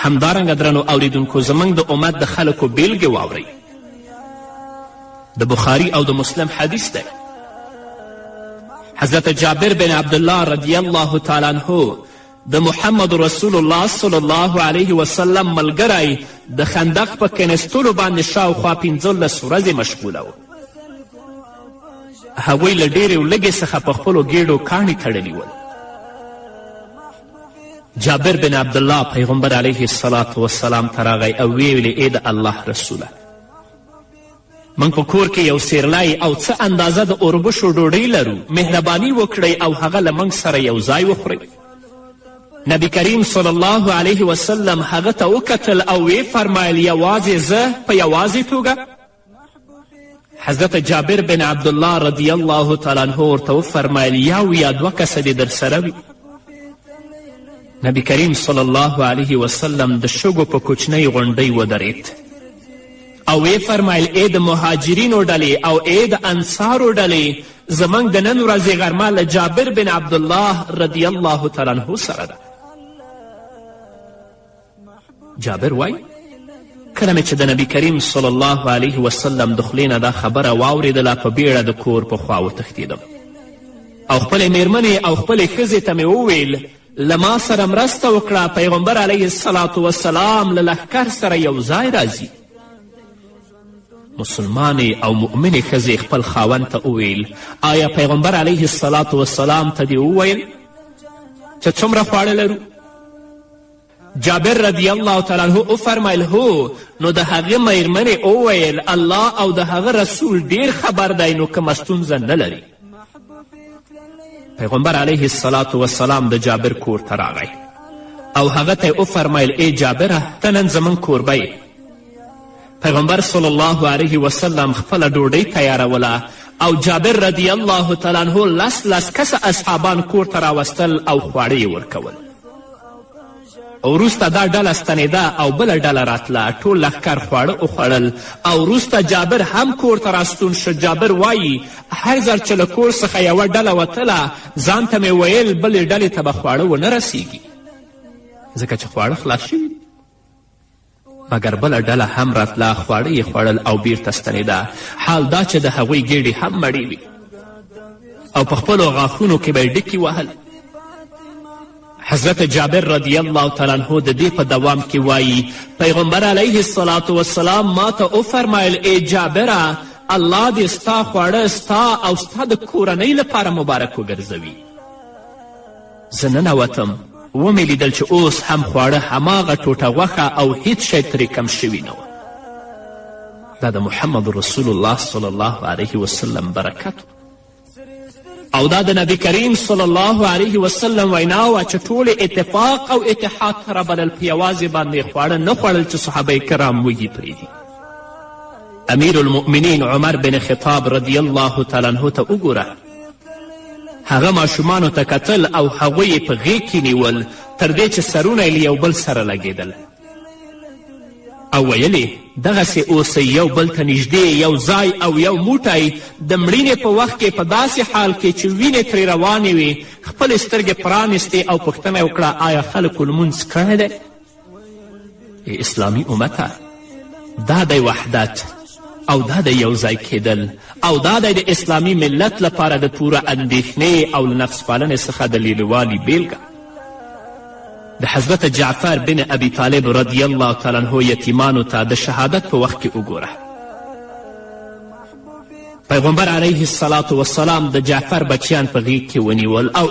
همدارنګه درنو اوریدونکو زموږ د امت د خلکو بیلګې واورئ. د بخاري او د مسلم حدیث دی. حضرت جابر بن عبدالله رضی الله تعالی عنه د محمد رسول الله صلی الله علیه وسلم ملګری د خندق په کینستلو باندې شاوخوا 15 ورځې مشغوله و. هغوی له ډېرې لږې څخه په خپلو ګېډو کاڼي تړلي ول. جابر بن عبدالله پیغمبر علیه الصلاة والسلام ته راغی او ویلې ای د الله رسوله، موږ په کور کې یو سیرلی او څه اندازه د اوربشو ډوډۍ لرو، مهرباني وکړئ او هغه له موږ سره یو ځای وخورئ. نبی کریم صلی الله علیه وسلم هغه ته وکتل او ویې فرمایل یوازې زه په یوازې توګه؟ حضرت جابر بن عبدالله رضی الله تعالی عنه ورته وفرمیل یو یا دوه کسه دې در سره وي. نبی کریم صلی الله علیه وسلم د شګو په کوچنۍ غونډۍ ودرېد او ویې فرمایل ای د مهاجرینو ډلې او ای د انصارو ډلې، زموږ د نن ورځې غرمه له جابر بن عبدالله رضی الله تعالی عنه سره ده. جابر وایي کله مې چې د نبی کریم صلی الله علیه وسلم د خولې نه دا خبره واورېدله په بیړه د کور په خوا وتښتېدم او خپلې میرمنې او خپلې ښځې ته مې وویل له ما سره مرسته وکړه، پیغمبر علیه الصلاة والسلام له لښکر سره یو ځای راځي. مسلمانې او مؤمنې ښځې خپل خاوند ته وویل آیا پیغمبر علیه الصلاة والسلام ته دې وویل چې څومره خواړه لرو؟ جابر رضی الله تعالی عنه وفرمیل هو. نو د هغې میرمنې وویل الله او د هغه رسول ډیر خبر دی، نو کومه ستونزه نه لري. پیغمبر علیه الصلاة والسلام د جابر کور ته راغی او هغه ته یې وفرمیل ای جابره ته نن زموږ کوربه یې. پیغمبر صلی الله علیه وسلم خپله ډوډۍ تیاروله او جابر رضی الله تعالی عنه لس کسه اصحابان کور ته راوستل او خواړه یې ورکول. وروسته دا ډله ستنېده او بله ډله راتله، ټول لښکر خواړه وخوړل او وروسته جابر هم کور ته راستون شه. جابر وایي هر ځل چې له کور څخه یوه ډله وتله ځان ته مې ویل بلې ډلې ته به خواړه ونه رسیږي ځکه چې خواړه خلاص شوي. مګر بله ډله هم راتله، خواړه یې خوړل او بیرته ستنېده. حال دا چې د هغوی ګېډې هم مړې وي او په خپلو غاښونو کې به یې ډکې وهل. حضرت جابر رضی الله تعالی عنه د دې په دوام کې وایي پیغمبر علیه الصلاة والسلام ما ته وفرمیل ای جابره الله دې ستا خواړه ستا او ستا د کورنۍ لپاره مبارک وګرځوي. زه ننوتم ومې لیدل چې اوس هم خواړه هماغه ټوټه غوښه او هیڅ شی ترې کم شوي نه و. دا د محمد رسول الله صلی الله علیه وسلم برکت او دا د نبی کریم صلی الله علیه وسلم وینا وه چې ټولې اتفاق او اتحاد ته رابلل، په یوازې باندې خواړه نه خوړل چې صحابه کرام وږي پرېږدي. امیر المؤمنین عمر بن خطاب رضی الله تعالی عنه ته وګوره، هغه ماشومانو ته کتل او هغوی یې په غېږ کې نیول تر دې چې سرونه یې له یو بل سره لګېدل او ویلې دغسې اوسئ یو بل ته نږدې یو ځای او یو موټی د مړینې په وخت کې په داسې حال کې چې وینې ترې روانې وي خپلې سترګې پرانیستې او پوښتنه یې وکړه آیا خلکو لمونځ کړی دی؟ اسلامي امته دا دی وحدت او دا دی یو ځای کېدل او دا دی د اسلامي ملت لپاره د پوره اندېښنې او له نفس پالنې څخه د لیرېوالي بیلګه. د حضرت جعفر بن ابي طالب رضی الله تعالی عنه یتیمانو ته د شهادت په وخت کې وګوره. پیغمبر علیه الصلاة والسلام د جعفر بچیان په غېږ کې ونیول او